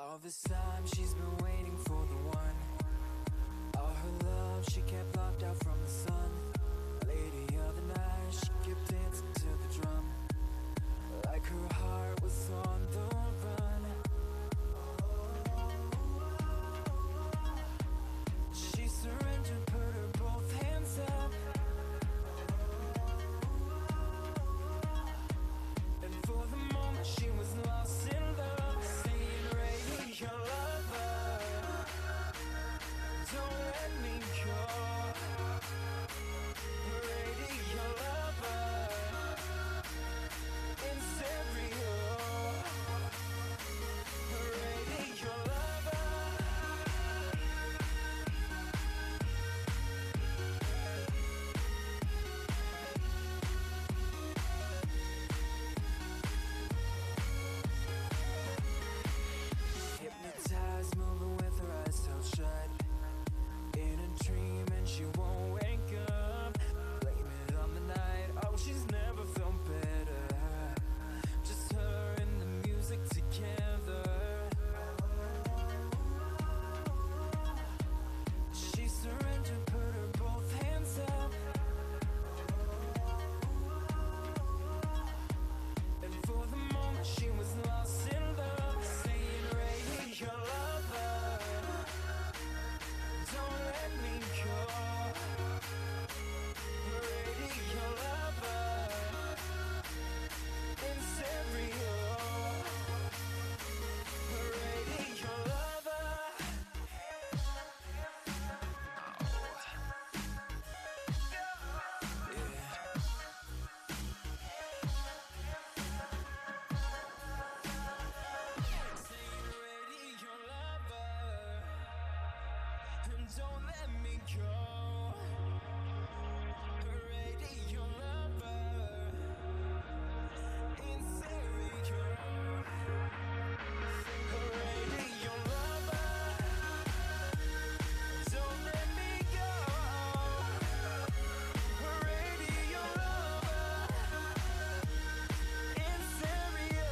All this time she's been waiting for the one. All her love she kept locked out from the sun. Lady of the night, she kept dancing to the drum, like her heart was on the run. She surrendered, put her both hands up, and for the moment she was lost in love, saying, "Radio lover, don't let me go. Radio lover, in stereo. Radio lover." Hypnotized, moving with her eyes held shut, in a dream and she won't wake up. Blame it on the night, oh she's never felt better. Just her and the music together. She surrendered, put her both hands up, and for the moment she was lost in love, saying, "Radio lover, don't let me go. Radio lover, in stereo. Radio lover." Saying, "Radio lover, don't let me go. Radio lover, in stereo. Radio lover, don't let me go. Radio lover, in stereo."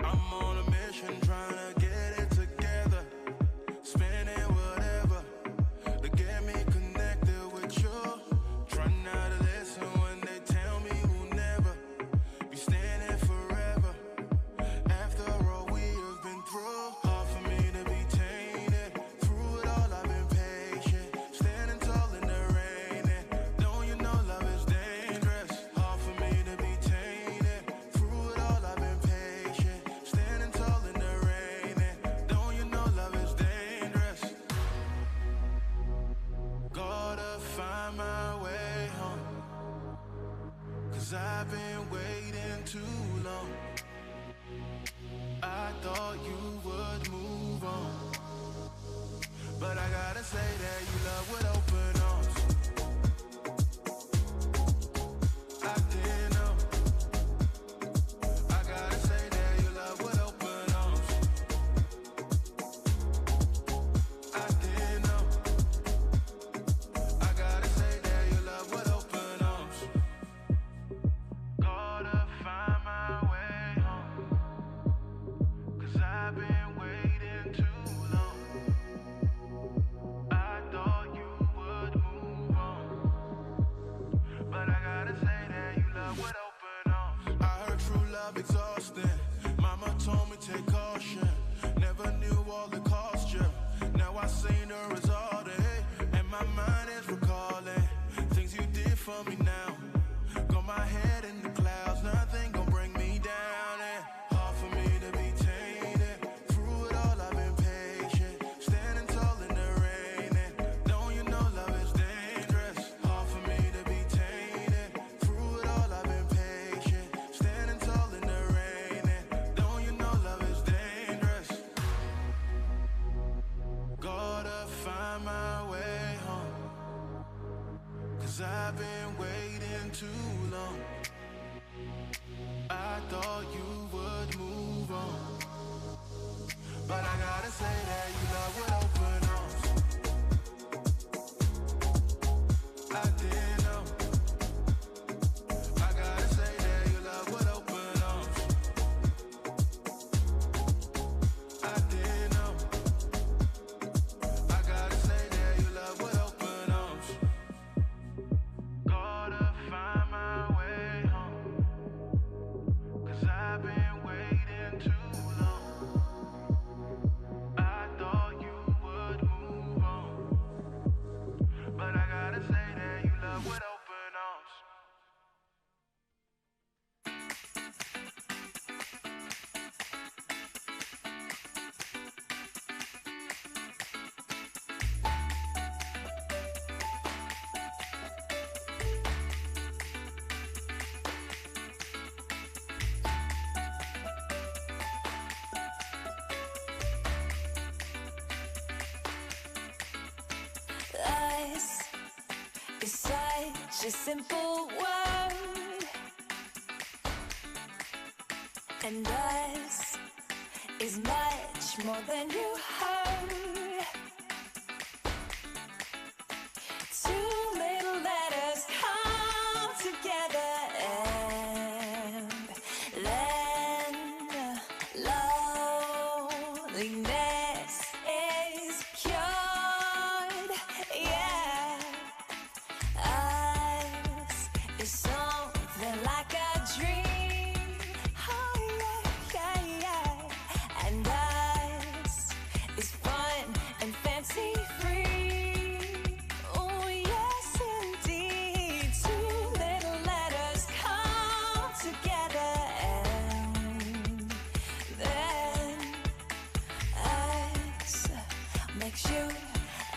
I'm on a mission trying to get it together, spinning whatever to get me connected with you. Try not to listen when they tell me we'll never be standing forever. After all we have been through, half exhausting. Mama told me take caution. Never knew all the cost, yeah. Now I seen the result, and my mind is recalling things you did for me now. Got my head in the clouds, nothing gon' bring me down. And hard for me to be tainted. Through it all, I've been patient, standing tall in the rain. And don't you know love is dangerous? Hard for me to be tainted. Through it all, I've been patient, standing tall in the rain. And don't you know love is dangerous? Gotta find my way home, 'cause I've been waiting too long. I thought you would move on, but I gotta say that you love with open arms. I didn't know. I gotta say that you love with open arms. I didn't know. I gotta say that you love with open arms. Gotta find my way home, 'cause I've been waiting too long. I thought you would move on, but I gotta say that you love with open arms. Us is such a simple word, and us is much more than you heard. Two little letters come together, and then loneliness is cured. Yeah, us is something like a dream. Oh yeah, yeah, yeah. And us is fun and fancy free. Oh yes, indeed. Two little letters come together, and then us makes you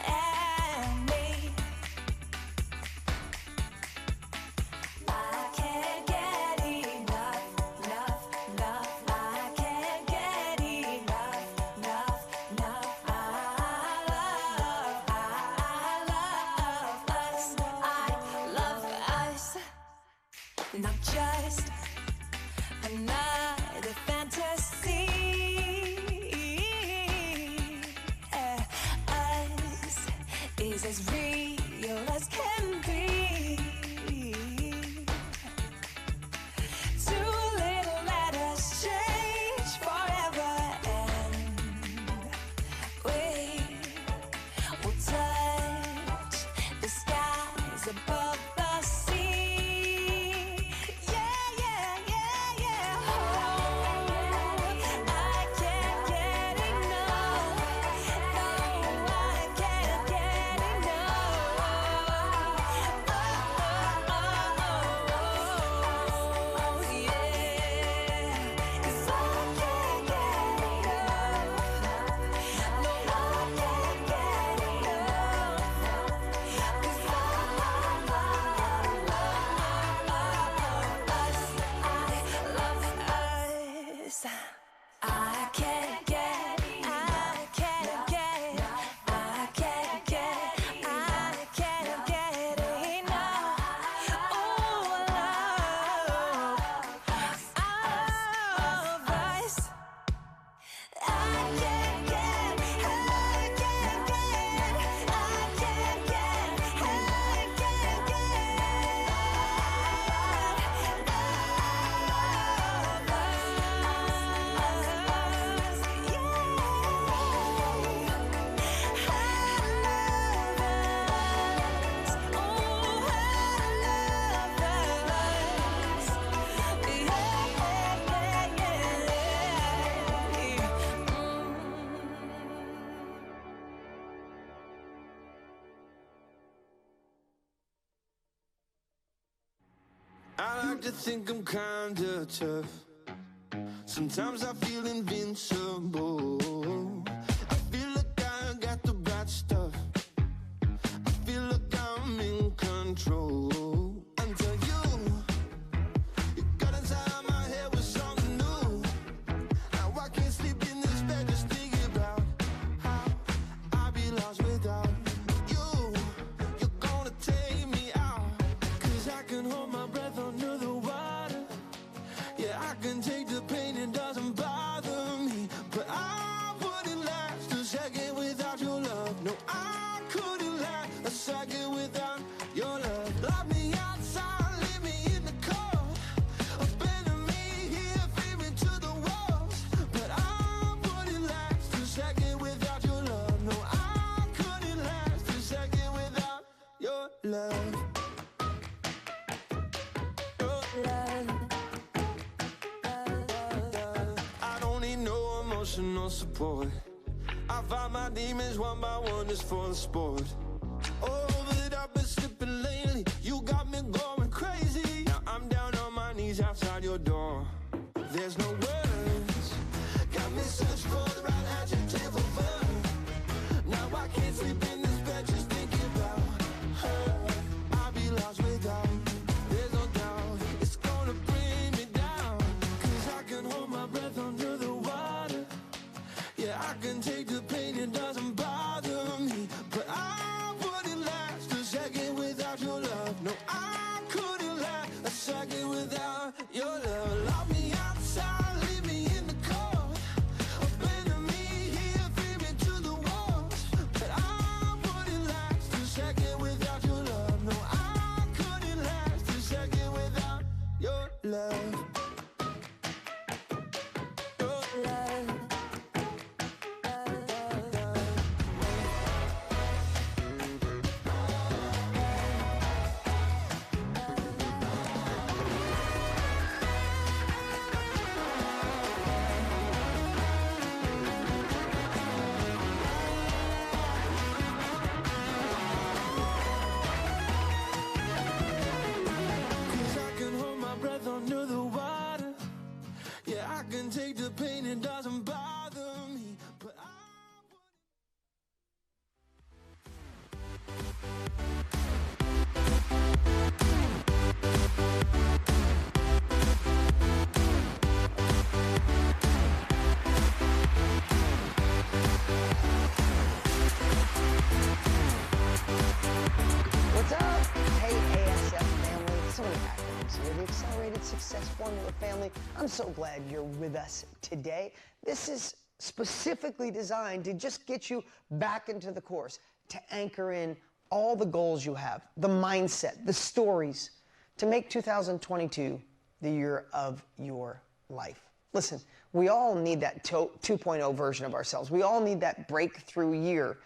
and me. I can't get enough, enough, enough. I can't get enough, enough, enough. I love us. I love us. Not just another fantasy. Us is as real as can be. Two little letters change forever, and we will touch the skies above the sea. Yeah, yeah, yeah, yeah. Oh, I can't get enough. No, I can't get enough. Oh, yeah. 'Cause I can't get enough. No, I can't get enough. 'Cause I love us. I can't get, I can't get, I can't get, I can't get enough. Oh, love of us. I can't get, I can't get, I can't get, I can't get. like to think I'm kinda tough. Sometimes I feel invincible. I feel like I got the bad stuff. I feel like I'm in control. Until you got inside my head with something new. Now I can't sleep in this bed just thinking about how I'd be lost without you. You're gonna take me out. 'Cause I can hold my breath under the water. Yeah, I can take the pain, it doesn't bother me. But I wouldn't last a second without your love. No, I couldn't last a second without your love. Lock me outside, leave me in the cold. Abandon me here, feed me to the walls. But I wouldn't last a second without your love. No, I couldn't last a second without your love. I don't need no emotional support. I fight my demons one by one just for the sport. Oh, but I've been slipping lately. You got me going crazy. Now I'm down on my knees outside your door. There's no words. Got me searching for the right adjective of fun. Now I can't sleep in this bed just thinking about her. I'll be lost without. There's no doubt it's gonna bring me down. 'Cause I can hold my breath under the water. Yeah, I can take the pain, it doesn't bother me. But I wouldn't last a second without your love. No, I couldn't last a second without your love. Lock me outside, leave me in the cold. Abandon me here, feed me to the walls. But I wouldn't last a second without your love. No, I couldn't last a second without your love. Your love. Cause I can hold my breath under the water. Yeah, I can take the pain, it doesn't bother me. But I What's up? Hey, ASF family. So many acronyms here. The Accelerated Success Formula family. I'm so glad you're with us today. This is specifically designed to just get you back into the course, to anchor in all the goals you have, the mindset, the stories, to make 2022 the year of your life. Listen, we all need that 2.0 version of ourselves. We all need that breakthrough year.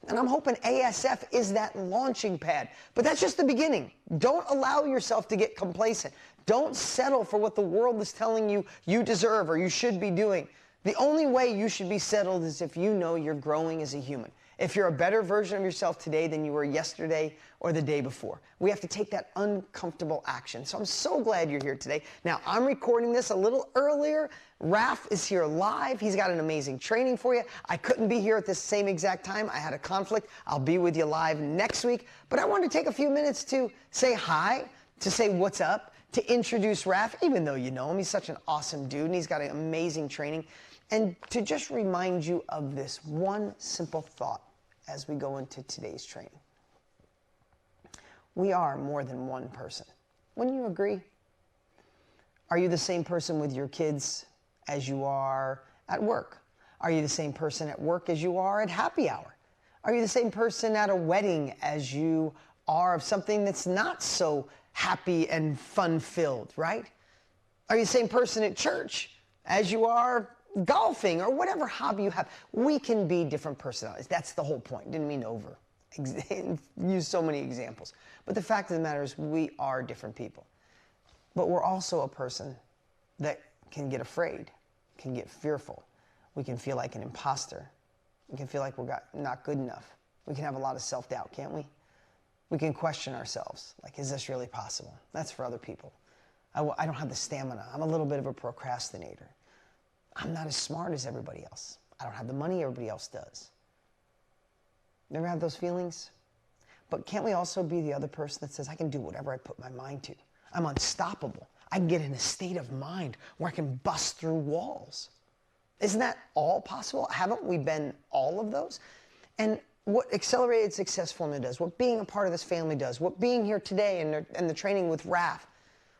And I'm hoping ASF is that launching pad. But that's just the beginning. Don't allow yourself to get complacent. Don't settle for what the world is telling you you deserve or you should be doing. The only way you should be settled is if you know you're growing as a human. If you're a better version of yourself today than you were yesterday or the day before. We have to take that uncomfortable action. So I'm so glad you're here today. Now, I'm recording this a little earlier. Raf is here live. He's got an amazing training for you. I couldn't be here at this same exact time. I had a conflict. I'll be with you live next week. But I wanted to take a few minutes to say hi, to say what's up, to introduce Raf, even though you know him. He's such an awesome dude, and he's got an amazing training. And to just remind you of this one simple thought as we go into today's training. We are more than one person. Wouldn't you agree? Are you the same person with your kids as you are at work? Are you the same person at work as you are at happy hour? Are you the same person at a wedding as you are of something that's not so happy and fun-filled, right? Are you the same person at church as you are golfing or whatever hobby you have? We can be different personalities. That's the whole point. Didn't mean to use so many examples. But the fact of the matter is we are different people. But we're also a person that can get afraid, can get fearful. We can feel like an imposter. We can feel like we're not good enough. We can have a lot of self-doubt, can't we? We can question ourselves, like, is this really possible? That's for other people. I don't have the stamina. I'm a little bit of a procrastinator. I'm not as smart as everybody else. I don't have the money everybody else does. You ever have those feelings? But can't we also be the other person that says, I can do whatever I put my mind to? I'm unstoppable. I can get in a state of mind where I can bust through walls. Isn't that all possible? Haven't we been all of those? And what Accelerated Success Formula does, what being a part of this family does, what being here today and the training with Raf,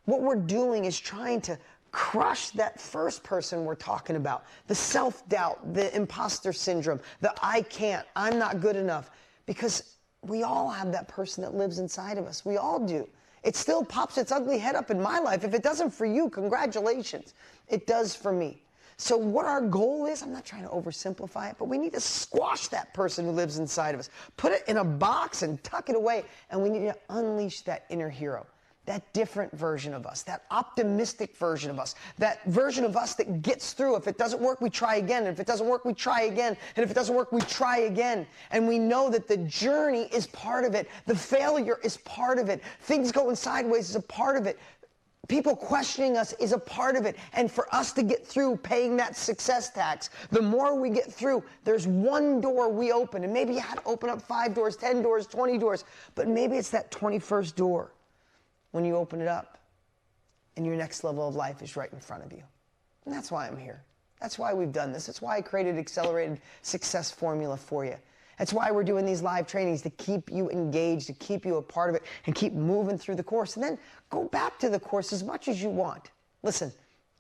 what we're doing is trying to crush that first person we're talking about, the self-doubt, the imposter syndrome, the I can't, I'm not good enough, because we all have that person that lives inside of us. We all do. It still pops its ugly head up in my life. If it doesn't for you, congratulations. It does for me. So what our goal is, I'm not trying to oversimplify it, but we need to squash that person who lives inside of us. Put it in a box and tuck it away, and we need to unleash that inner hero. That different version of us, that optimistic version of us, that version of us that gets through. If it doesn't work, we try again. And if it doesn't work, we try again. And if it doesn't work, we try again. And we know that the journey is part of it. The failure is part of it. Things going sideways is a part of it. People questioning us is a part of it. And for us to get through paying that success tax, the more we get through, there's one door we open. And maybe you had to open up 5 doors, 10 doors, 20 doors. But maybe it's that 21st door. When you open it up and your next level of life is right in front of you. And that's why I'm here. That's why we've done this. That's why I created Accelerated Success Formula for you. That's why we're doing these live trainings, to keep you engaged, to keep you a part of it, and keep moving through the course. And then go back to the course as much as you want. Listen,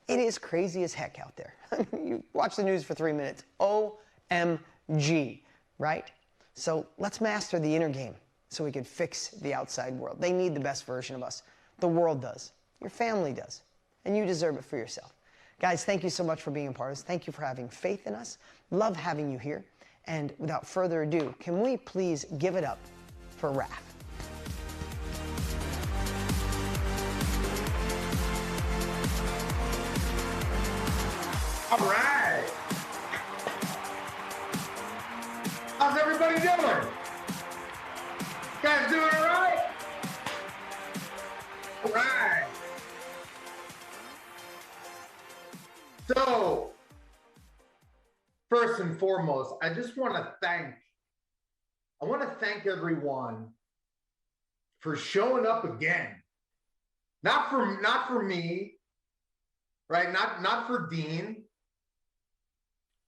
it is crazy as heck out there. You watch the news for 3 minutes. OMG, right? So let's master the inner game, so we can fix the outside world. They need the best version of us. The world does. Your family does. And you deserve it for yourself. Guys, thank you so much for being a part of this. Thank you for having faith in us. Love having you here. And without further ado, can we please give it up for Raf? All right. How's everybody doing? Guys doing all right? All right. So, first and foremost, I just want to thank everyone for showing up again. Not for me, right? Not for Dean.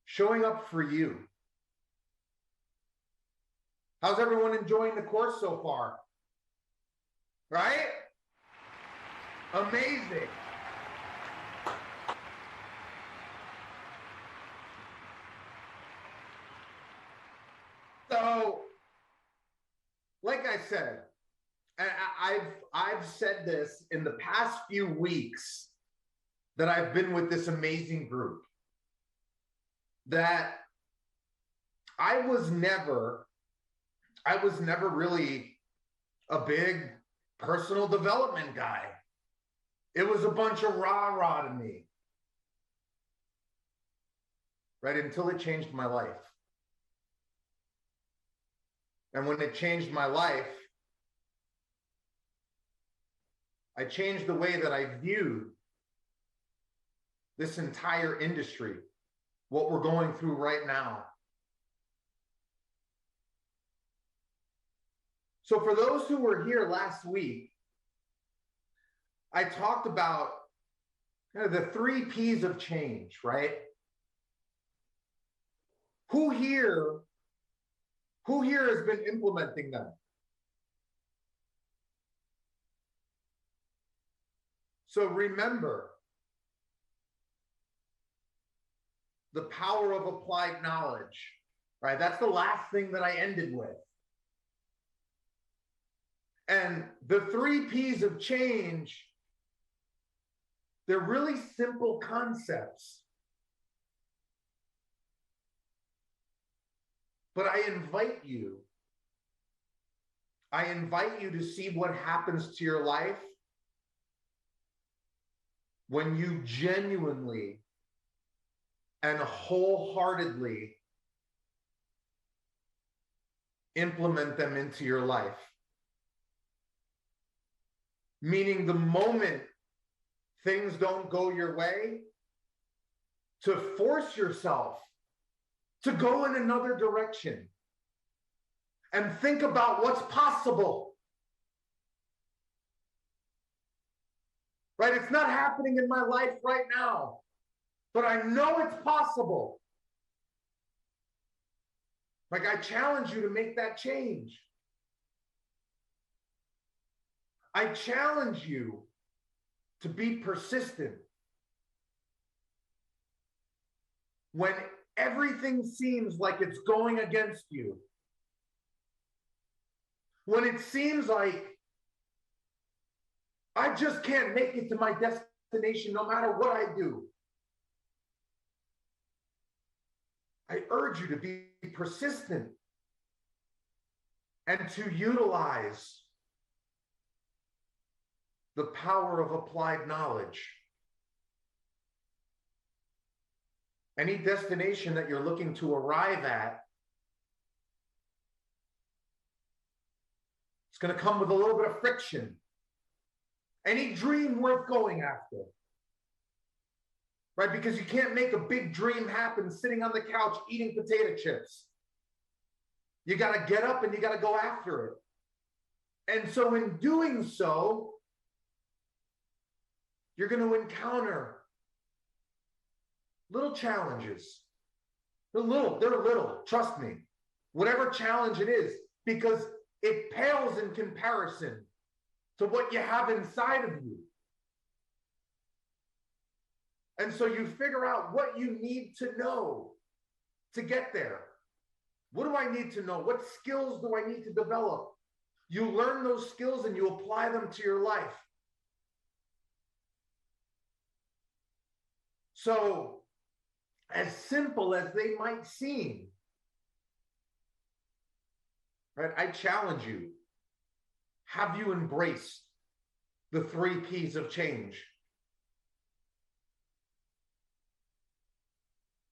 Showing up for you. How's everyone enjoying the course so far? Right? Amazing. So, like I said, I've said this in the past few weeks that I've been with this amazing group, that I was never really a big personal development guy. It was a bunch of rah-rah to me, right? Until it changed my life. And when it changed my life, I changed the way that I viewed this entire industry, what we're going through right now. So for those who were here last week, I talked about kind of the 3 P's of change, right? Who here has been implementing them? So remember, the power of applied knowledge, right? That's the last thing that I ended with. And the 3 P's of change, they're really simple concepts. But I invite you to see what happens to your life when you genuinely and wholeheartedly implement them into your life. Meaning the moment things don't go your way, to force yourself to go in another direction and think about what's possible. Right? It's not happening in my life right now, but I know it's possible. Like, I challenge you to make that change. I challenge you to be persistent when everything seems like it's going against you. When it seems like I just can't make it to my destination no matter what I do. I urge you to be persistent and to utilize the power of applied knowledge. Any destination that you're looking to arrive at, it's going to come with a little bit of friction. Any dream worth going after, right? Because you can't make a big dream happen sitting on the couch eating potato chips. You got to get up and you got to go after it. And so in doing so, you're going to encounter little challenges. They're little, trust me. Whatever challenge it is, because it pales in comparison to what you have inside of you. And so you figure out what you need to know to get there. What do I need to know? What skills do I need to develop? You learn those skills and you apply them to your life. So, as simple as they might seem, right? I challenge you. Have you embraced the 3 P's of change?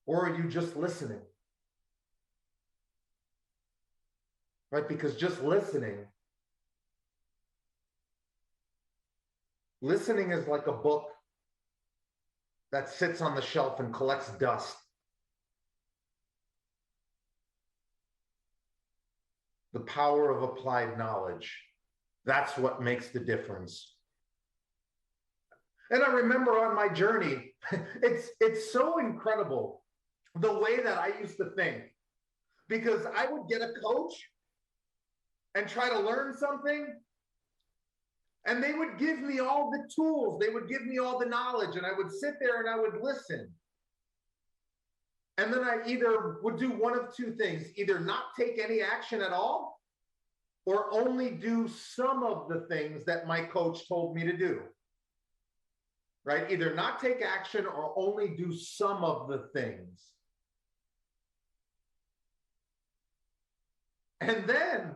Or are you just listening? Right? Because just listening is like a book that sits on the shelf and collects dust. The power of applied knowledge. That's what makes the difference. And I remember on my journey, it's so incredible the way that I used to think, because I would get a coach and try to learn something, and they would give me all the tools, they would give me all the knowledge, and I would sit there and I would listen. And then I either would do one of 2 things, either not take any action at all, or only do some of the things that my coach told me to do. Right? Either not take action or only do some of the things. And then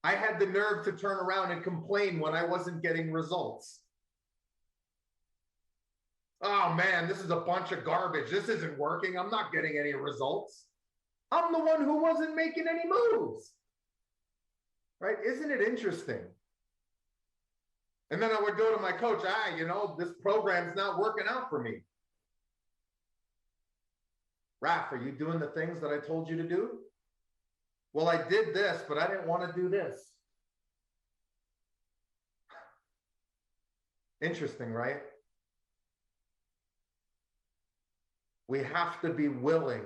I had the nerve to turn around and complain when I wasn't getting results. Oh man, this is a bunch of garbage. This isn't working. I'm not getting any results. I'm the one who wasn't making any moves. Right? Isn't it interesting? And then I would go to my coach, this program's not working out for me. Raph, are you doing the things that I told you to do? Well, I did this, but I didn't want to do this. Interesting, right? We have to be willing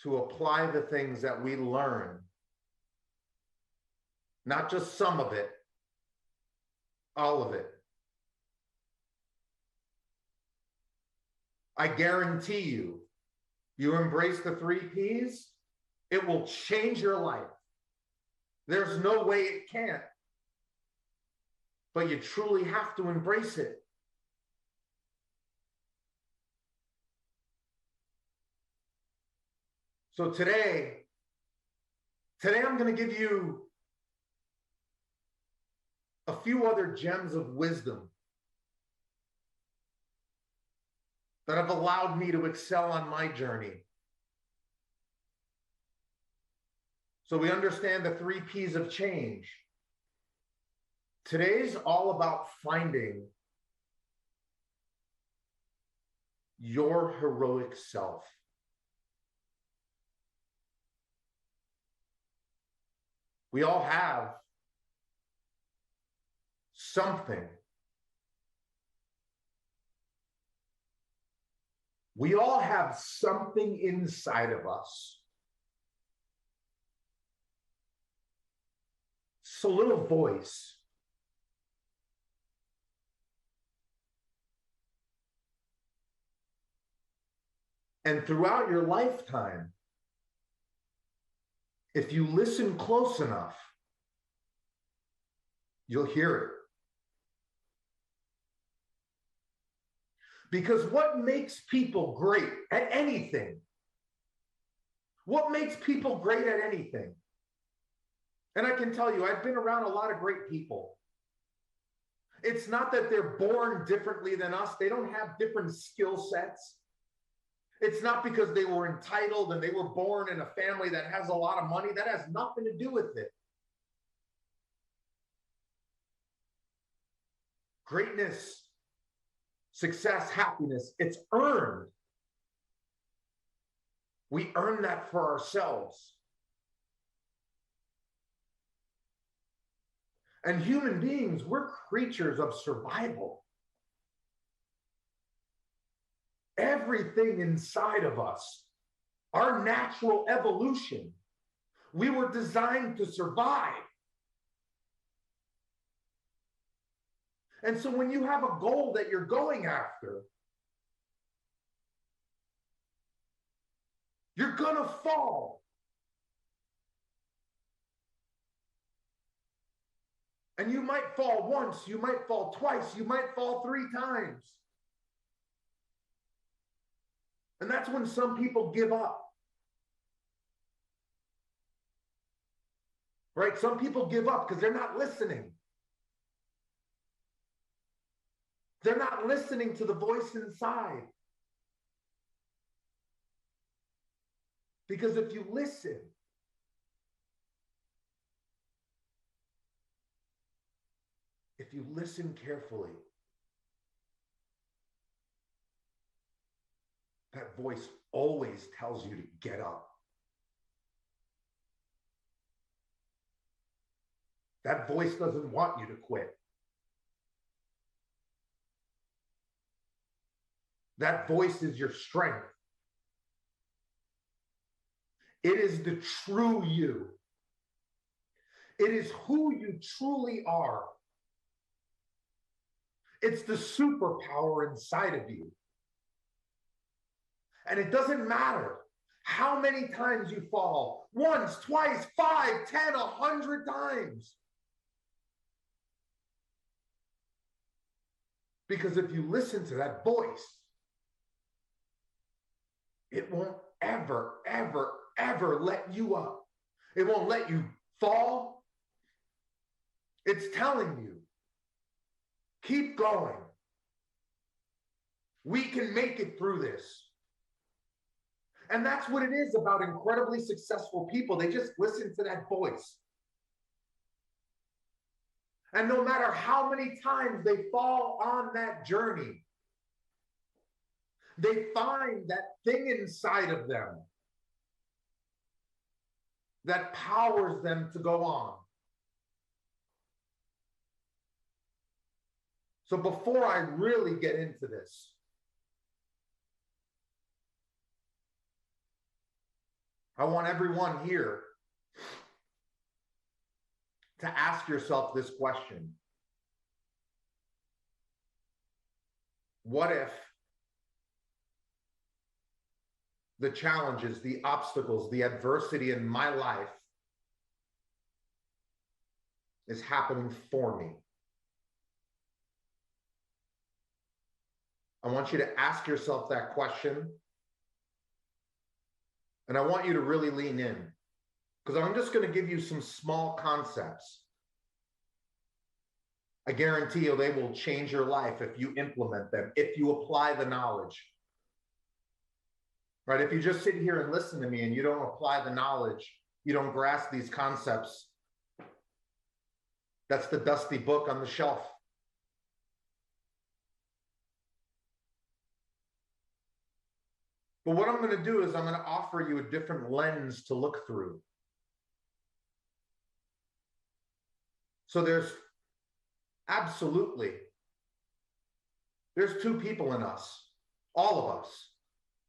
to apply the things that we learn. Not just some of it, all of it. I guarantee you, you embrace the 3 P's, it will change your life. There's no way it can't. But you truly have to embrace it. So today I'm going to give you a few other gems of wisdom that have allowed me to excel on my journey. So we understand the 3 P's of change. Today's all about finding your heroic self. We all have something. We all have something inside of us. It's a little voice. And throughout your lifetime, if you listen close enough, you'll hear it. Because what makes people great at anything? What makes people great at anything? And I can tell you, I've been around a lot of great people. It's not that they're born differently than us. They don't have different skill sets. It's not because they were entitled and they were born in a family that has a lot of money. That has nothing to do with it. Greatness, success, happiness, it's earned. We earn that for ourselves. And human beings, we're creatures of survival. Everything inside of us, our natural evolution, we were designed to survive. And so when you have a goal that you're going after, you're gonna fall. And you might fall once, you might fall twice, you might fall 3 times. And that's when some people give up. Right? Some people give up because they're not listening. They're not listening to the voice inside. Because if you listen, carefully, that voice always tells you to get up. That voice doesn't want you to quit. That voice is your strength. It is the true you. It is who you truly are. It's the superpower inside of you. And it doesn't matter how many times you fall, once, twice, 5, 10, 100 times. Because if you listen to that voice, it won't ever, ever, ever let you up. It won't let you fall. It's telling you, keep going. We can make it through this. And that's what it is about incredibly successful people. They just listen to that voice. And no matter how many times they fall on that journey, they find that thing inside of them that powers them to go on. So before I really get into this, I want everyone here to ask yourself this question. What if the challenges, the obstacles, the adversity in my life is happening for me? I want you to ask yourself that question. And I want you to really lean in, because I'm just going to give you some small concepts. I guarantee you they will change your life if you implement them, if you apply the knowledge. Right? If you just sit here and listen to me and you don't apply the knowledge, you don't grasp these concepts, That's the dusty book on the shelf. But what I'm going to do is I'm going to offer you a different lens to look through. So there's two people in us, all of us,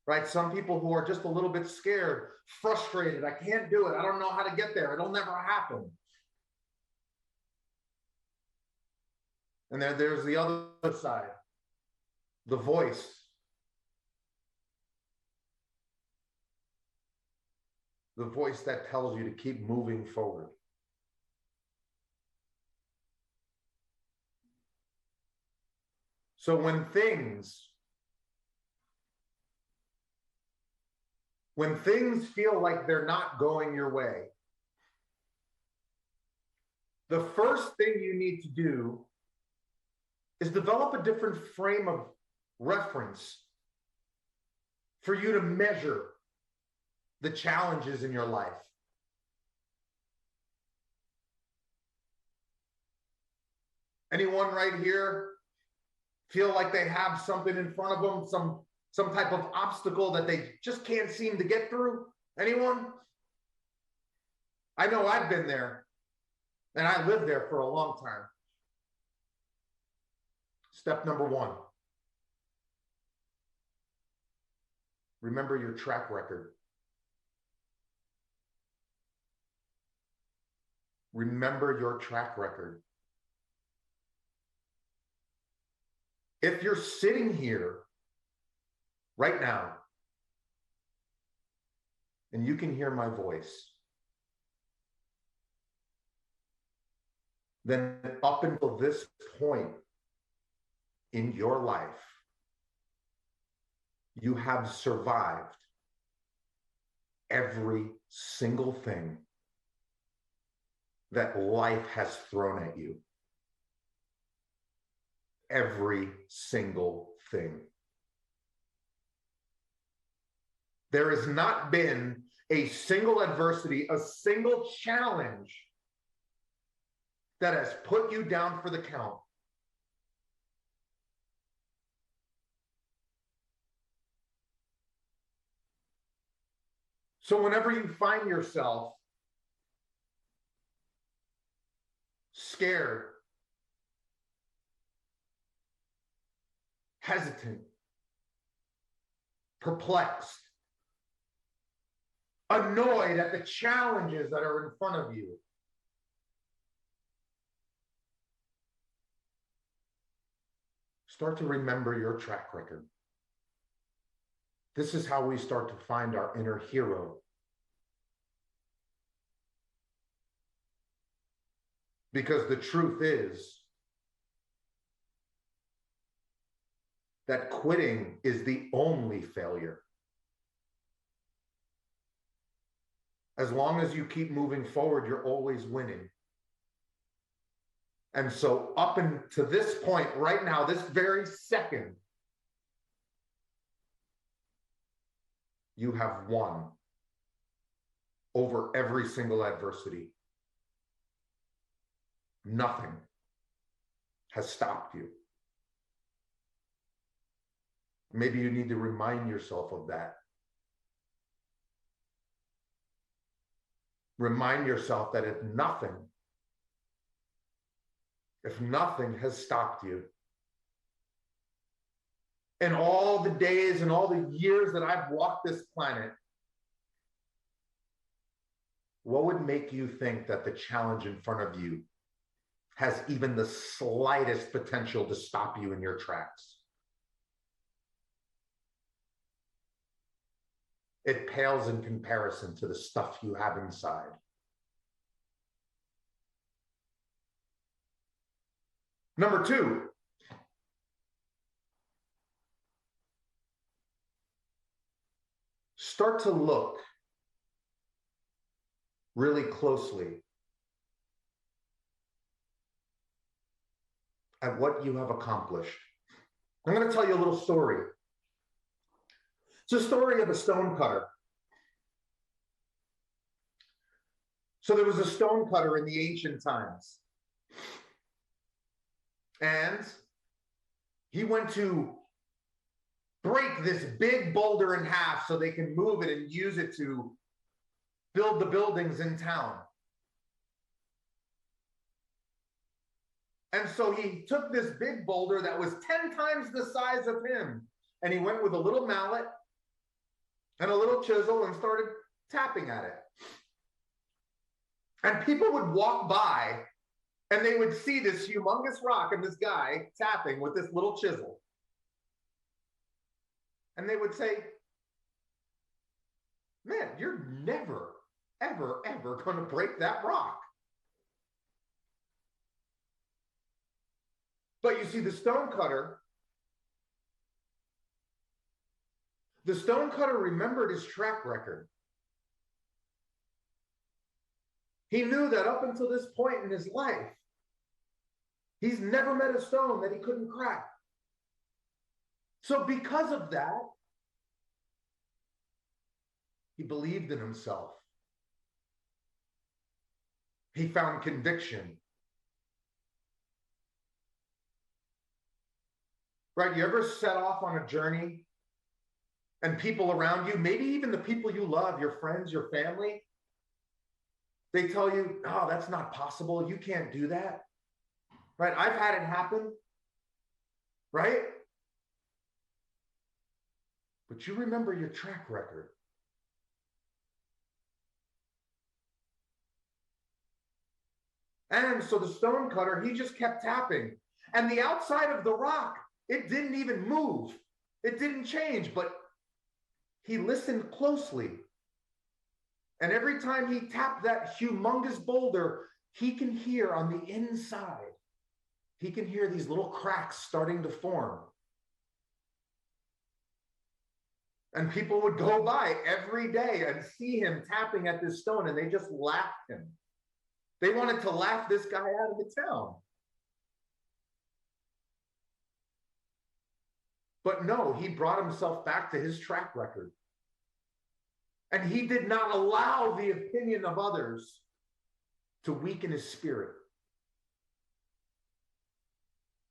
right? Some people who are just a little bit scared, frustrated. I can't do it. I don't know how to get there. It'll never happen. And then there's the other side, the voice. The voice that tells you to keep moving forward. So when things feel like they're not going your way, the first thing you need to do is develop a different frame of reference for you to measure the challenges in your life. Anyone right here feel like they have something in front of them, some type of obstacle that they just can't seem to get through? Anyone? I know I've been there, and I lived there for a long time. Step number 1. Remember your track record. Remember your track record. If you're sitting here right now and you can hear my voice, then up until this point in your life, you have survived every single thing that life has thrown at you. Every single thing. There has not been a single adversity, a single challenge that has put you down for the count. So whenever you find yourself scared, hesitant, perplexed, annoyed at the challenges that are in front of you, start to remember your track record. This is how we start to find our inner hero. Because the truth is that quitting is the only failure. As long as you keep moving forward, you're always winning. And so up to this point right now, this very second, you have won over every single adversity. Nothing has stopped you. Maybe you need to remind yourself of that. Remind yourself that if nothing has stopped you, in all the days and all the years that I've walked this planet, what would make you think that the challenge in front of you has even the slightest potential to stop you in your tracks? It pales in comparison to the stuff you have inside. Number 2, start to look really closely at what you have accomplished. I'm going to tell you a little story. It's a story of a stone cutter. So there was a stone cutter in the ancient times. And he went to break this big boulder in half so they can move it and use it to build the buildings in town. And so he took this big boulder that was 10 times the size of him, and he went with a little mallet and a little chisel and started tapping at it. And people would walk by and they would see this humongous rock and this guy tapping with this little chisel. And they would say, man, you're never, ever, ever going to break that rock. But you see, the stonecutter remembered his track record. He knew that up until this point in his life, he's never met a stone that he couldn't crack. So because of that, he believed in himself. He found conviction. Right? You ever set off on a journey and people around you, maybe even the people you love, your friends, your family, they tell you, oh, that's not possible. You can't do that. Right? I've had it happen. Right? But you remember your track record. And so the stonecutter, he just kept tapping. And the outside of the rock, it didn't even move. It didn't change, but he listened closely. And every time he tapped that humongous boulder, he can hear on the inside, he can hear these little cracks starting to form. And people would go by every day and see him tapping at this stone, and they just laughed him. They wanted to laugh this guy out of the town. But no, he brought himself back to his track record. And he did not allow the opinion of others to weaken his spirit.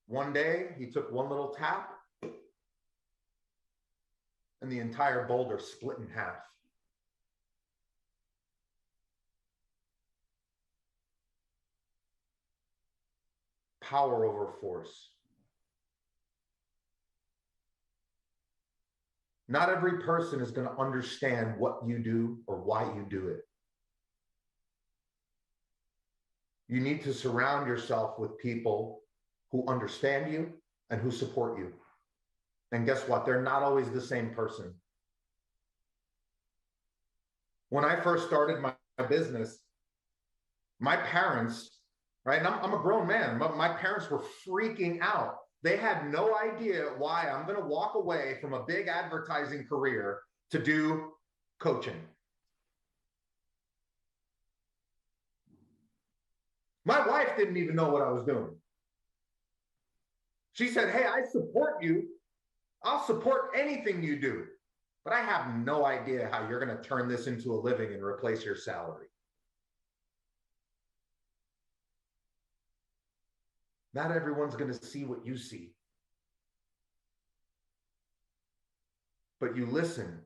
One day, he took one little tap, and the entire boulder split in half. Power over force. Not every person is going to understand what you do or why you do it. You need to surround yourself with people who understand you and who support you. And guess what? They're not always the same person. When I first started my business, my parents, right, and I'm a grown man, but my parents were freaking out. They had no idea why I'm going to walk away from a big advertising career to do coaching. My wife didn't even know what I was doing. She said, hey, I support you. I'll support anything you do, but I have no idea how you're going to turn this into a living and replace your salary. Not everyone's going to see what you see. But you listen,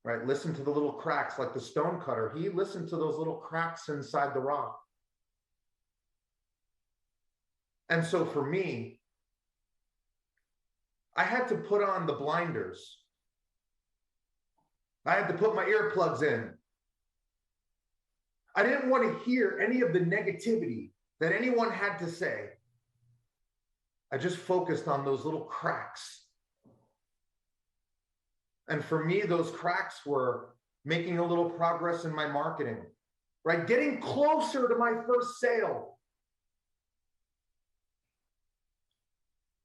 right? Listen to the little cracks like the stonecutter. He listened to those little cracks inside the rock. And so for me, I had to put on the blinders. I had to put my earplugs in. I didn't want to hear any of the negativity that anyone had to say. I just focused on those little cracks. And for me, those cracks were making a little progress in my marketing, right? Getting closer to my first sale.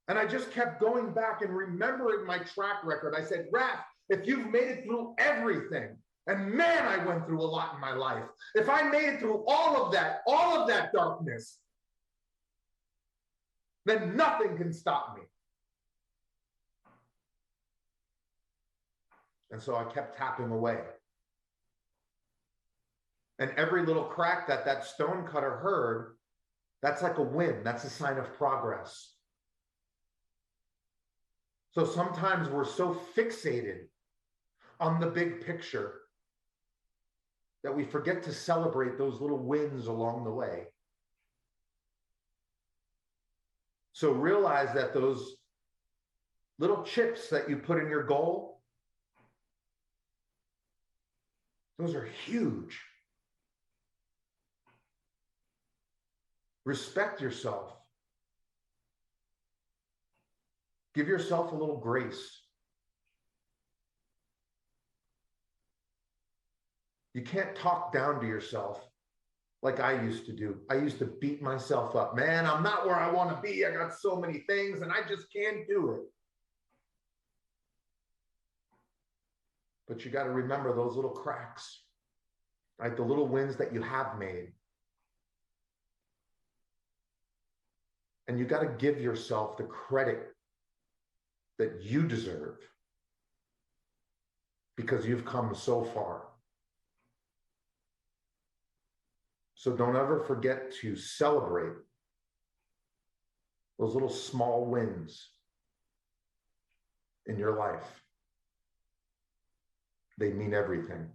And I just kept going back and remembering my track record. I said, Raph, if you've made it through everything, and man, I went through a lot in my life. If I made it through all of that darkness, then nothing can stop me. And so I kept tapping away. And every little crack that stonecutter heard, That's like a win. That's a sign of progress. So sometimes we're so fixated on the big picture that we forget to celebrate those little wins along the way. So realize that those little chips that you put in your goal, those are huge. Respect yourself. Give yourself a little grace. You can't talk down to yourself like I used to do. I used to beat myself up. Man, I'm not where I want to be. I got so many things and I just can't do it. But you got to remember those little cracks, right? The little wins that you have made. And you got to give yourself the credit that you deserve because you've come so far. So don't ever forget to celebrate those little small wins in your life. They mean everything.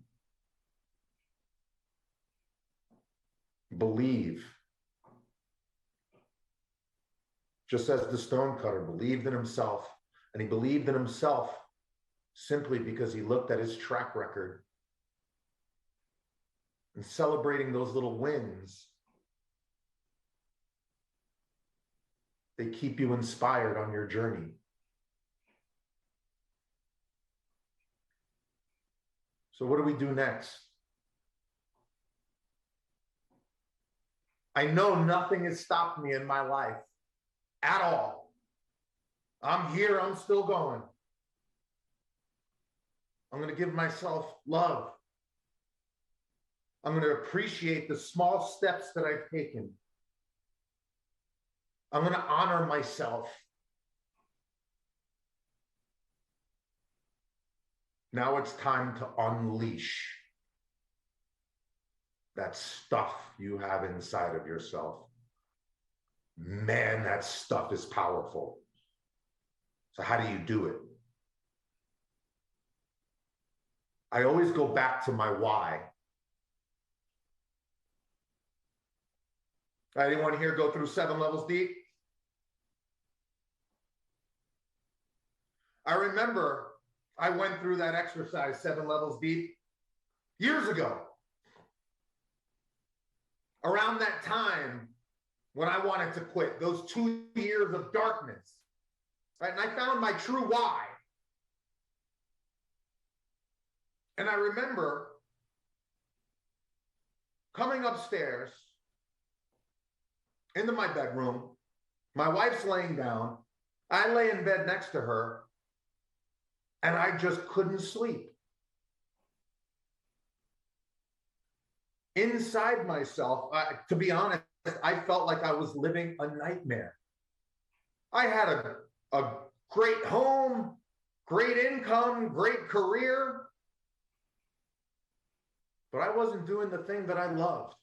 Believe. Just as the stonecutter believed in himself, and he believed in himself simply because he looked at his track record. And celebrating those little wins, they keep you inspired on your journey. So what do we do next? I know nothing has stopped me in my life at all. I'm here, I'm still going. I'm going to give myself love. I'm going to appreciate the small steps that I've taken. I'm going to honor myself. Now it's time to unleash that stuff you have inside of yourself. Man, that stuff is powerful. So how do you do it? I always go back to my why. Anyone here go through 7 levels deep? I remember I went through that exercise 7 levels deep years ago. Around that time when I wanted to quit, those 2 years of darkness, right? And I found my true why. And I remember coming upstairs into my bedroom. My wife's laying down. I lay in bed next to her, and I just couldn't sleep. Inside myself, to be honest, I felt like I was living a nightmare. I had a great home, great income, great career, but I wasn't doing the thing that I loved.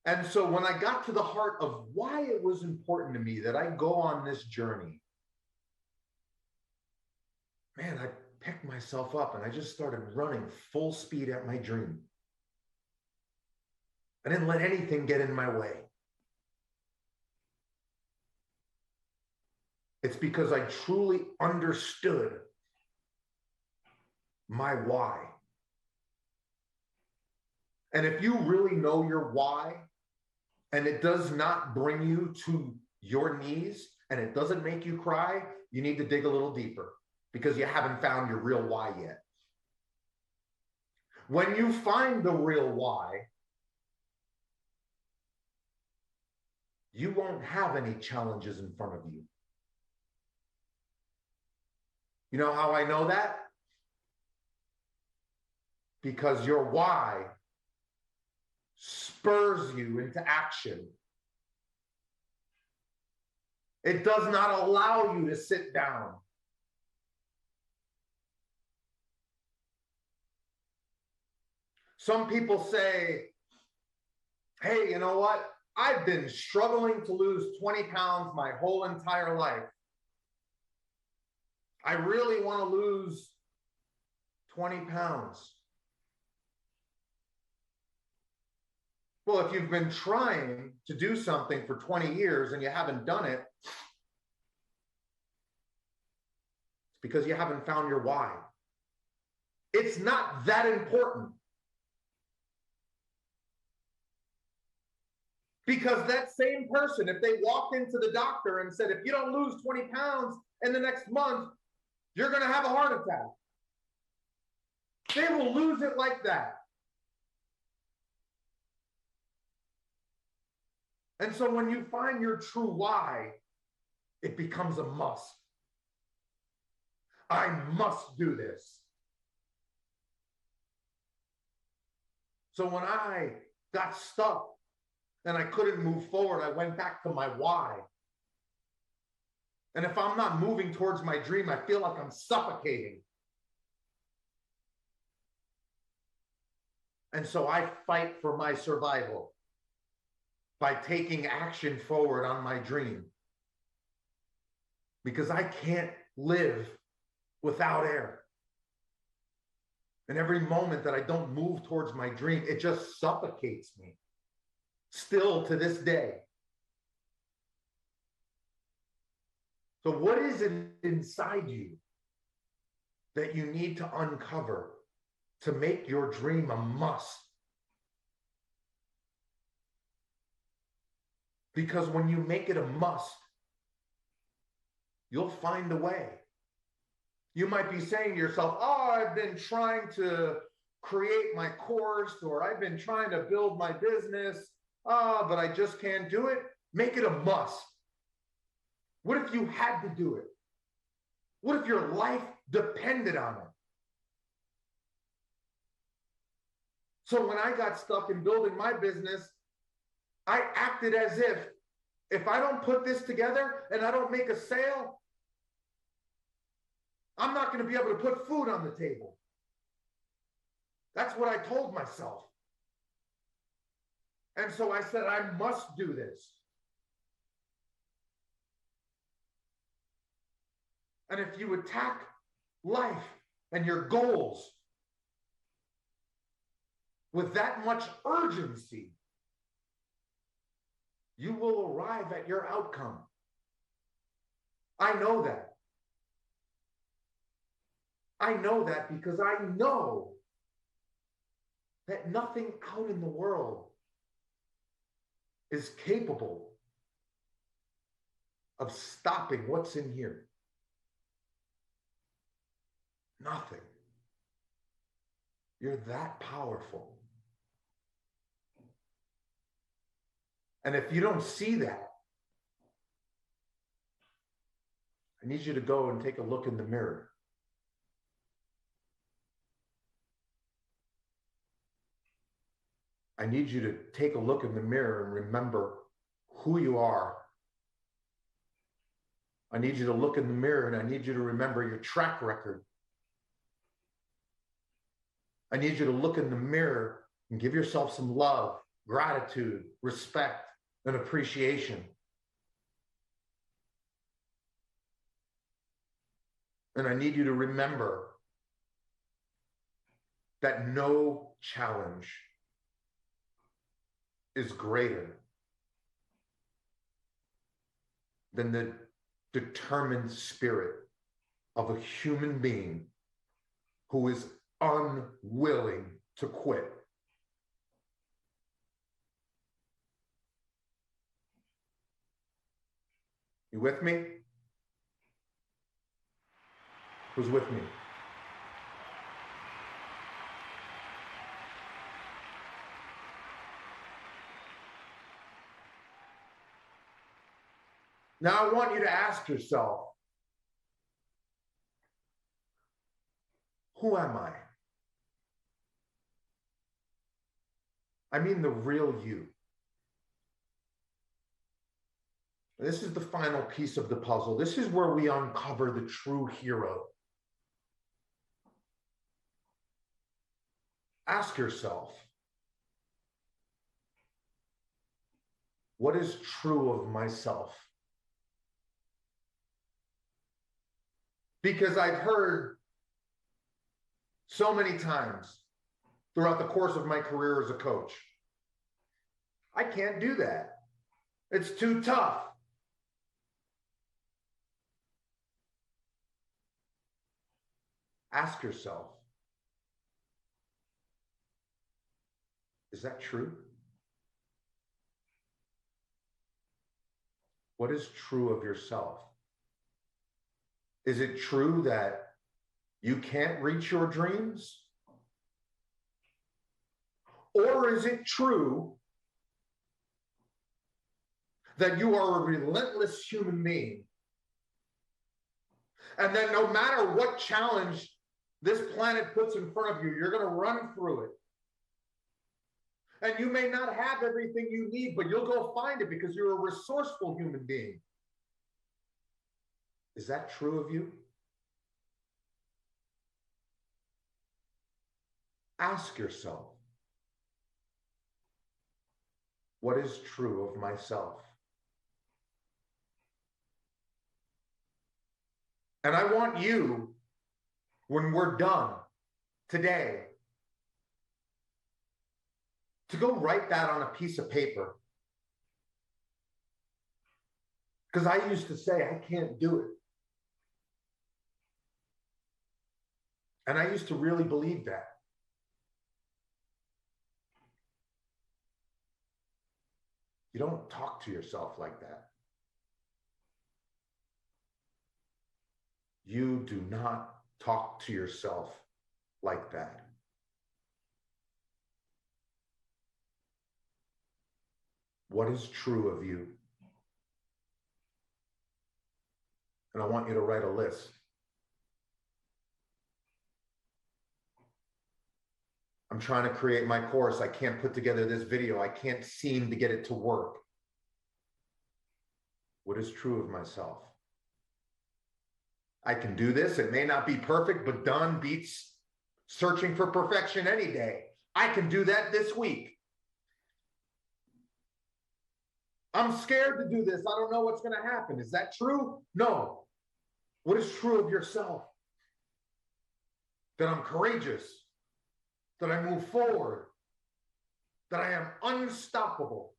And so when I got to the heart of why it was important to me that I go on this journey, man, I picked myself up and I just started running full speed at my dream. I didn't let anything get in my way. It's because I truly understood my why. And if you really know your why, and it does not bring you to your knees, and it doesn't make you cry, you need to dig a little deeper because you haven't found your real why yet. When you find the real why, you won't have any challenges in front of you. You know how I know that? Because your why spurs you into action. It does not allow you to sit down. Some people say, hey, you know what? I've been struggling to lose 20 pounds my whole entire life. I really want to lose 20 pounds. Well, if you've been trying to do something for 20 years and you haven't done it, it's because you haven't found your why. It's not that important. Because that same person, if they walked into the doctor and said, if you don't lose 20 pounds in the next month, you're going to have a heart attack. They will lose it like that. And so when you find your true why, it becomes a must. I must do this. So when I got stuck and I couldn't move forward, I went back to my why. And if I'm not moving towards my dream, I feel like I'm suffocating. And so I fight for my survival by taking action forward on my dream. Because I can't live without air. And every moment that I don't move towards my dream, it just suffocates me. Still to this day. So what is it inside you that you need to uncover to make your dream a must? Because when you make it a must, you'll find a way. You might be saying to yourself, oh, I've been trying to create my course, or I've been trying to build my business, but I just can't do it. Make it a must. What if you had to do it? What if your life depended on it? So when I got stuck in building my business, I acted as if I don't put this together and I don't make a sale, I'm not going to be able to put food on the table. That's what I told myself. And so I said, I must do this. And if you attack life and your goals with that much urgency, you will arrive at your outcome. I know that. I know that because I know that nothing out in the world is capable of stopping what's in here. Nothing. You're that powerful. And if you don't see that, I need you to go and take a look in the mirror. I need you to take a look in the mirror and remember who you are. I need you to look in the mirror and I need you to remember your track record. I need you to look in the mirror and give yourself some love, gratitude, respect, and appreciation. And I need you to remember that no challenge is greater than the determined spirit of a human being who is unwilling to quit. You with me? Who's with me? Now I want you to ask yourself, who am I? I mean the real you. This is the final piece of the puzzle. This is where we uncover the true hero. Ask yourself, what is true of myself? Because I've heard so many times throughout the course of my career as a coach, I can't do that. It's too tough. Ask yourself, is that true? What is true of yourself? Is it true that you can't reach your dreams? Or is it true that you are a relentless human being? And that no matter what challenge this planet puts in front of you, you're going to run through it. And you may not have everything you need, but you'll go find it because you're a resourceful human being. Is that true of you? Ask yourself, what is true of myself? And I want you, when we're done today, to go write that on a piece of paper. Because I used to say, I can't do it. And I used to really believe that. You don't talk to yourself like that. You do not talk to yourself like that. What is true of you? And I want you to write a list. I'm trying to create my course. I can't put together this video. I can't seem to get it to work. What is true of myself? I can do this. It may not be perfect, but done beats searching for perfection any day. I can do that this week. I'm scared to do this. I don't know what's going to happen. Is that true? No. What is true of yourself? That I'm courageous, that I move forward, that I am unstoppable.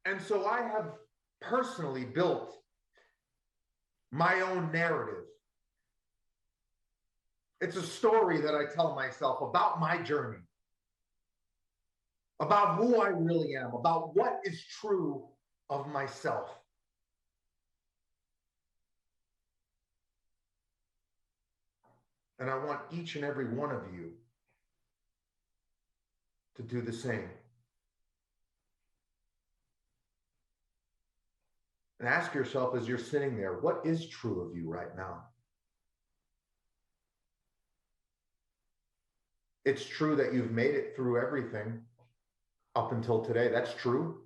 And so I have personally built my own narrative. It's a story that I tell myself about my journey, about who I really am, about what is true of myself. And I want each and every one of you to do the same. And ask yourself as you're sitting there, what is true of you right now? It's true that you've made it through everything up until today. That's true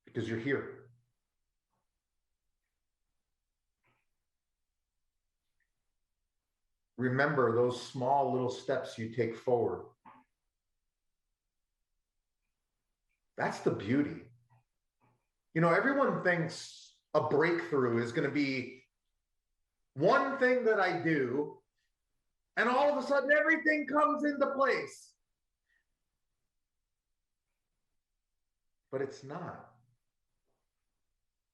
because you're here. Remember those small little steps you take forward. That's the beauty. You know, everyone thinks a breakthrough is going to be one thing that I do, and all of a sudden everything comes into place. But it's not.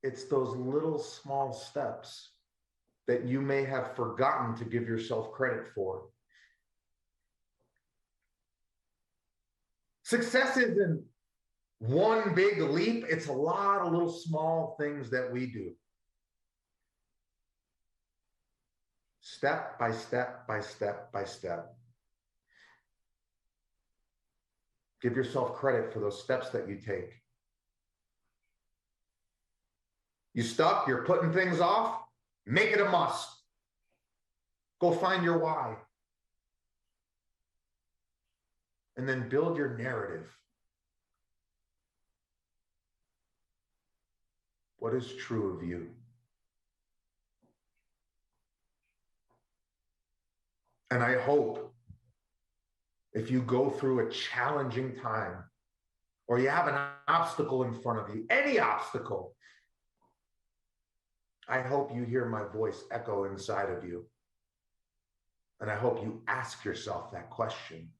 It's those little small steps that you may have forgotten to give yourself credit for. Success isn't one big leap. It's a lot of little small things that we do. Step by step by step by step. Give yourself credit for those steps that you take. You stuck, you're putting things off, make it a must. Go find your why. And then build your narrative. What is true of you? And I hope if you go through a challenging time, or you have an obstacle in front of you, any obstacle, I hope you hear my voice echo inside of you. And I hope you ask yourself that question.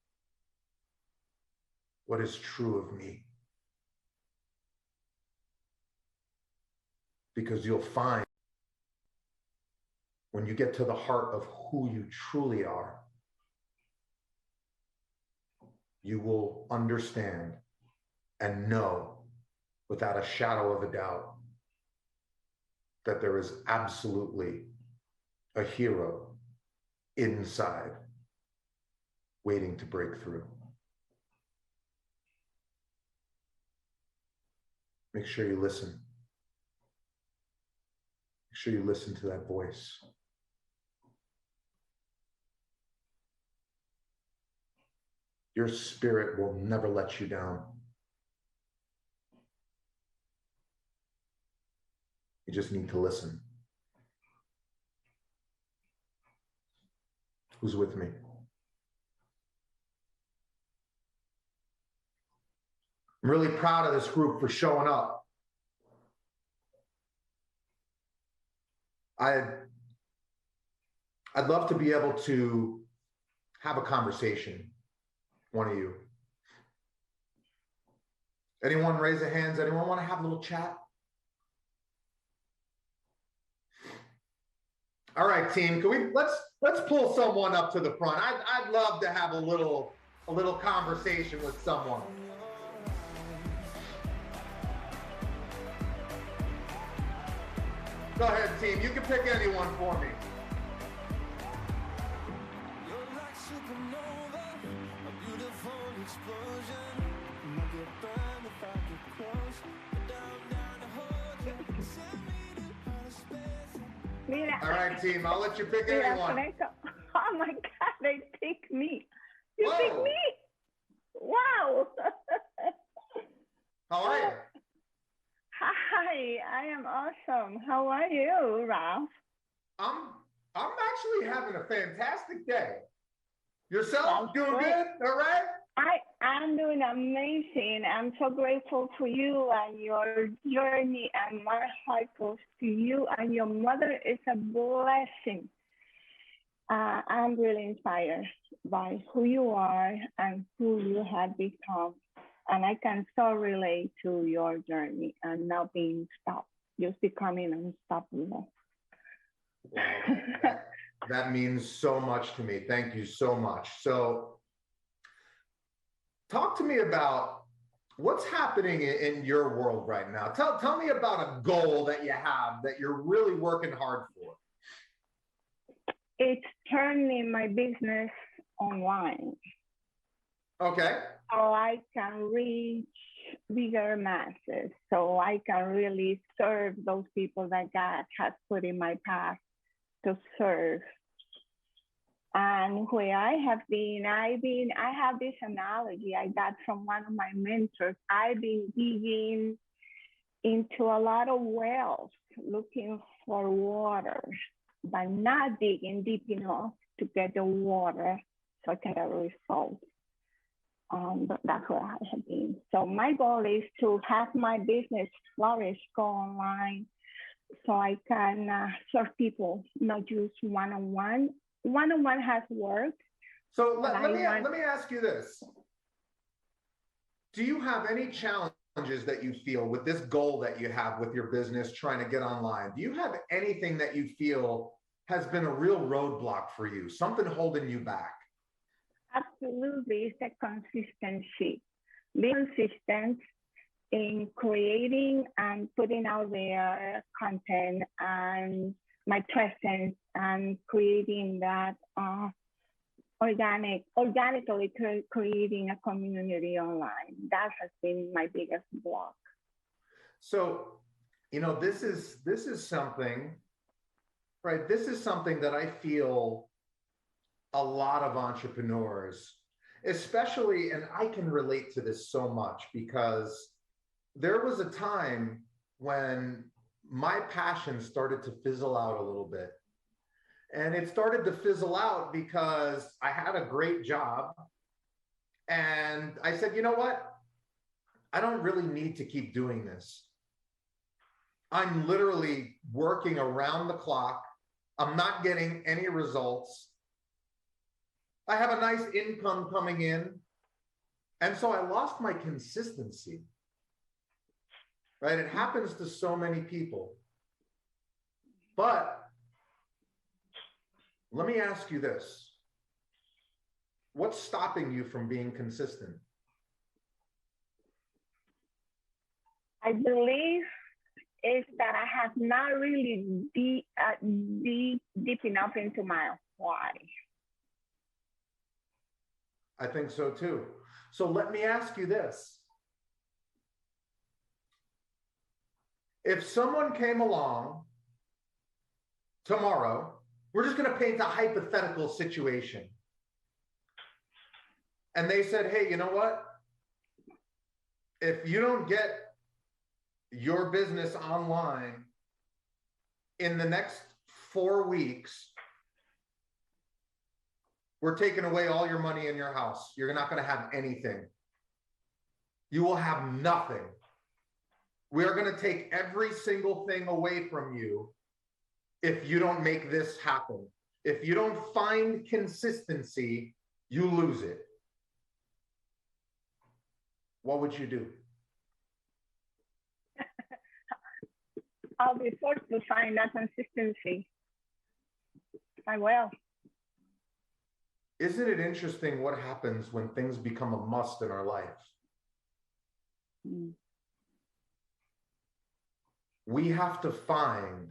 What is true of me? Because you'll find when you get to the heart of who you truly are, you will understand and know without a shadow of a doubt that there is absolutely a hero inside waiting to break through. Make sure you listen. Make sure you listen to that voice. Your spirit will never let you down. You just need to listen. Who's with me? I'm really proud of this group for showing up. I'd love to be able to have a conversation, one of you. Anyone raise their hands? Anyone want to have a little chat? All right, team, can we let's pull someone up to the front. I'd love to have a little conversation with someone. Go ahead, team. You can pick anyone for me. You're like supernova, a beautiful explosion. Might get burned if I get close. Down to hold you. Send me to outer space. Mira, All right, team. I'll let you pick mira, anyone. Franco. Oh my God, they picked me. You Whoa. picked me? Wow. How are you? Hi, I am awesome. How are you, Ralph? I'm actually having a fantastic day. Yourself? That's Doing great. good? All right? I'm doing amazing. I'm so grateful for you and your journey, and my heart goes to you, and your mother is a blessing. I'm really inspired by who you are and who you have become. And I can so relate to your journey and not being stopped, just becoming unstoppable. Well, that means so much to me. Thank you so much. So talk to me about what's happening in your world right now. Tell me about a goal that you have that you're really working hard for. It's turning my business online. Okay. So I can reach bigger masses, so I can really serve those people that God has put in my path to serve. And where I have been, I have this analogy I got from one of my mentors. I've been digging into a lot of wells, looking for water, but not digging deep enough to get the water so I can get a result. That's where I have been. So my goal is to have my business flourish, go online, so I can serve people, not just one-on-one. One-on-one has worked. So let me ask you this. Do you have any challenges that you feel with this goal that you have with your business trying to get online? Do you have anything that you feel has been a real roadblock for you, something holding you back? Absolutely, it's a consistency. Being consistent in creating and putting out there content and my presence and creating that organically creating a community online. That has been my biggest block. So, this is something, right? This is something that I feel a lot of entrepreneurs, especially, and I can relate to this so much because there was a time when my passion started to fizzle out a little bit. And it started to fizzle out because I had a great job And I said, you know what? I don't really need to keep doing this. I'm literally working around the clock. I'm not getting any results. I have a nice income coming in. And so I lost my consistency, right? It happens to so many people. But let me ask you this. What's stopping you from being consistent? I believe is that I have not really deep enough into my why. I think so too. So let me ask you this. If someone came along tomorrow, we're just going to paint a hypothetical situation. And they said, hey, you know what? If you don't get your business online in the next 4 weeks, we're taking away all your money in your house. You're not going to have anything. You will have nothing. We are going to take every single thing away from you if you don't make this happen. If you don't find consistency, you lose it. What would you do? I'll be forced to find that consistency. I will. Isn't it interesting what happens when things become a must in our life? Mm. We have to find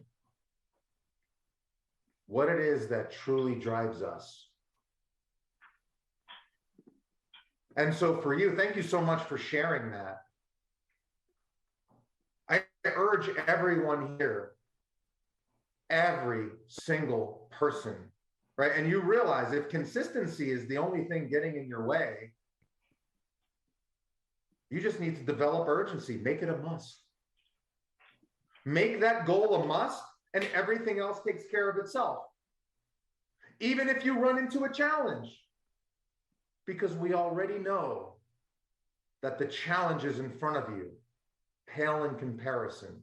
what it is that truly drives us. And so for you, thank you so much for sharing that. I urge everyone here, every single person, right? And you realize if consistency is the only thing getting in your way, you just need to develop urgency. Make it a must. Make that goal a must, and everything else takes care of itself. Even if you run into a challenge, because we already know that the challenges in front of you pale in comparison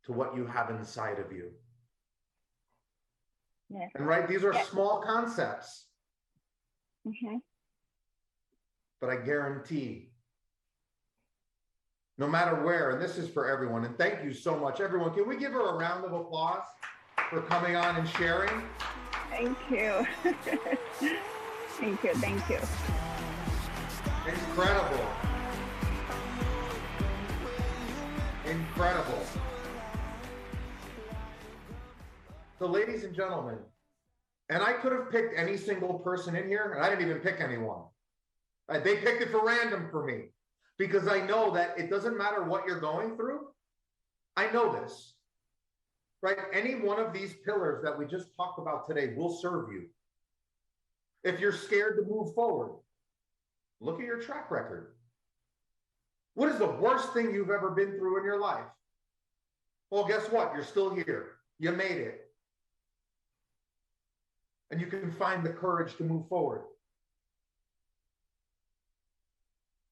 to what you have inside of you. Yes. And right, these are Yes. small concepts, Mm-hmm. but I guarantee no matter where, and this is for everyone, and thank you so much, everyone. Can we give her a round of applause for coming on and sharing? Thank you. Thank you. Thank you. Incredible. Incredible. So ladies and gentlemen, and I could have picked any single person in here, and I didn't even pick anyone. Right? They picked it for random for me because I know that it doesn't matter what you're going through. I know this, right? Any one of these pillars that we just talked about today will serve you. If you're scared to move forward, look at your track record. What is the worst thing you've ever been through in your life? Well, guess what? You're still here. You made it. And you can find the courage to move forward.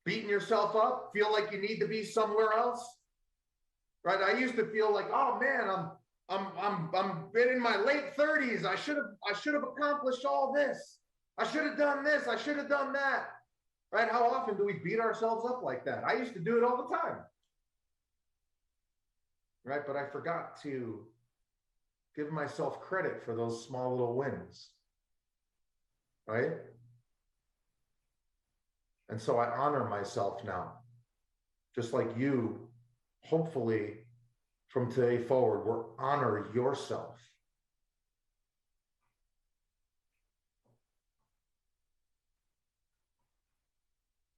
Beating yourself up, feel like you need to be somewhere else, right? I used to feel like, oh man, I'm been in my late 30s. I should have accomplished all this. I should have done this. I should have done that. Right? How often do we beat ourselves up like that? I used to do it all the time. Right? But I forgot to give myself credit for those small little wins. Right? And so I honor myself now. Just like you, hopefully, from today forward, will honor yourself.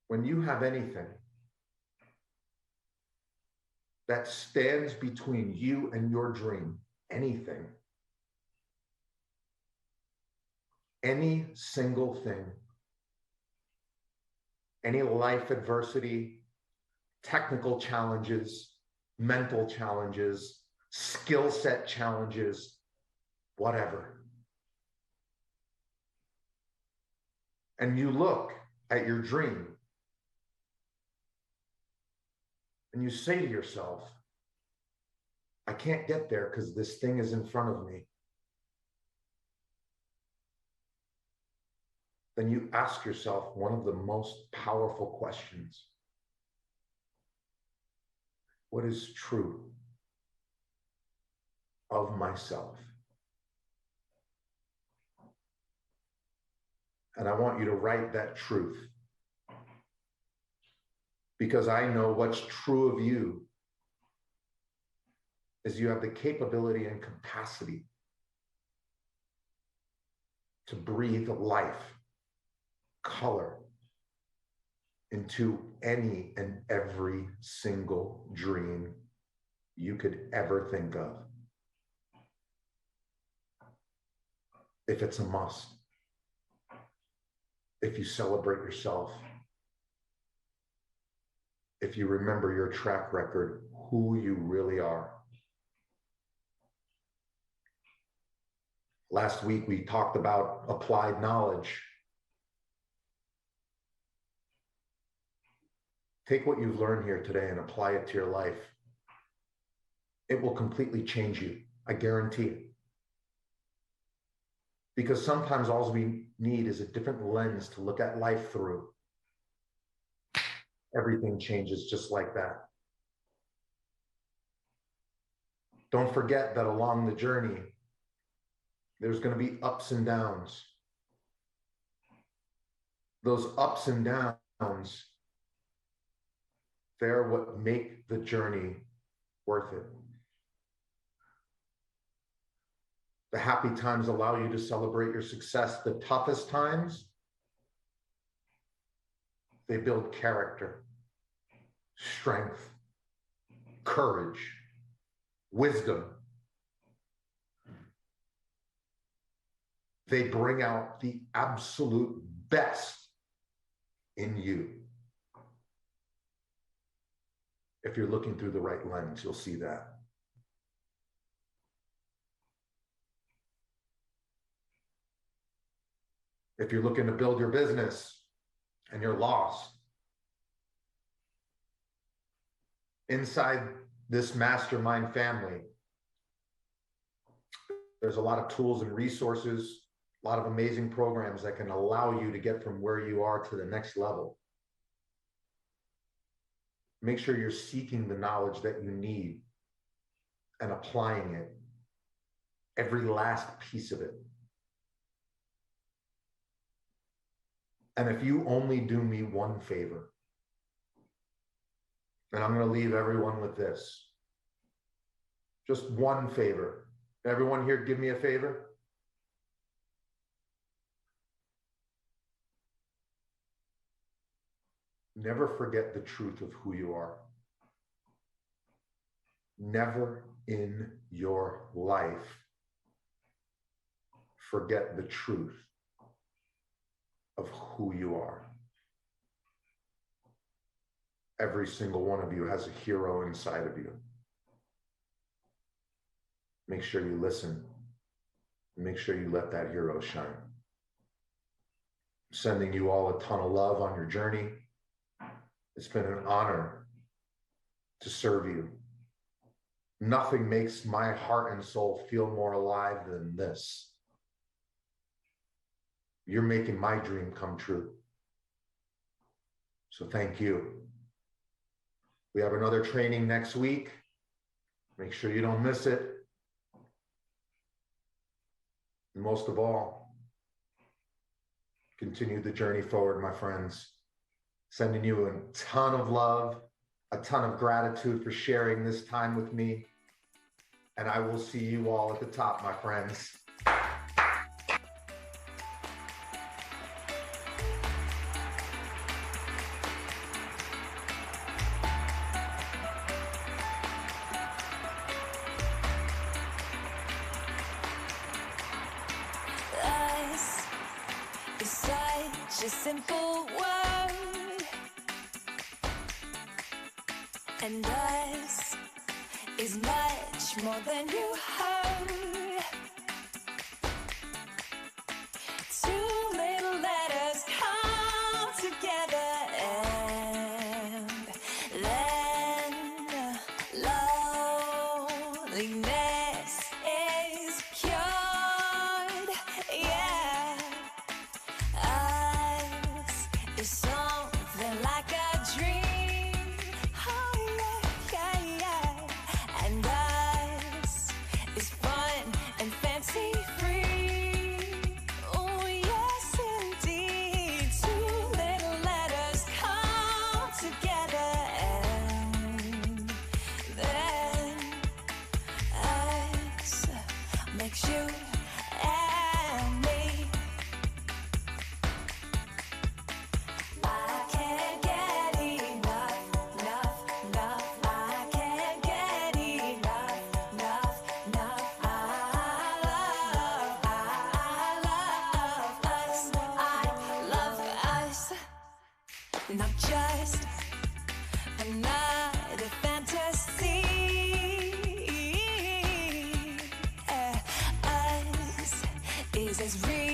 When you have anything that stands between you and your dream, anything, any single thing, any life adversity, technical challenges, mental challenges, skill set challenges, whatever. And you look at your dream and you say to yourself, I can't get there because this thing is in front of me, then you ask yourself one of the most powerful questions. What is true of myself? And I want you to write that truth, because I know what's true of you is you have the capability and capacity to breathe life, color into any and every single dream you could ever think of. If it's a must, if you celebrate yourself, if you remember your track record, who you really are. Last week, we talked about applied knowledge. Take what you've learned here today and apply it to your life. It will completely change you, I guarantee it. Because sometimes all we need is a different lens to look at life through. Everything changes just like that. Don't forget that along the journey, there's going to be ups and downs. Those ups and downs, they're what make the journey worth it. The happy times allow you to celebrate your success. The toughest times, they build character, strength, courage, wisdom. They bring out the absolute best in you. If you're looking through the right lens, you'll see that. If you're looking to build your business and you're lost, inside this mastermind family, there's a lot of tools and resources, a lot of amazing programs that can allow you to get from where you are to the next level. Make sure you're seeking the knowledge that you need and applying it, every last piece of it. And if you only do me one favor, and I'm going to leave everyone with this, just one favor. Everyone here, give me a favor. Never forget the truth of who you are. Never in your life forget the truth of who you are. Every single one of you has a hero inside of you. Make sure you listen. Make sure you let that hero shine. Sending you all a ton of love on your journey. It's been an honor to serve you. Nothing makes my heart and soul feel more alive than this. You're making my dream come true. So thank you. We have another training next week. Make sure you don't miss it. And most of all, continue the journey forward, my friends. Sending you a ton of love, a ton of gratitude for sharing this time with me. And I will see you all at the top, my friends. Us is such a simple word, and us is much more than you heard. Two little letters come together and then Darkness is cured, yeah. Us is something like a dream, oh yeah, yeah, yeah. And us is fun and fancy free, oh yes indeed. Two little letters come together and then us makes you and me. I can't get enough, enough, enough. I can't get enough, enough, enough. I love us. Not just another fantasy. Us is as real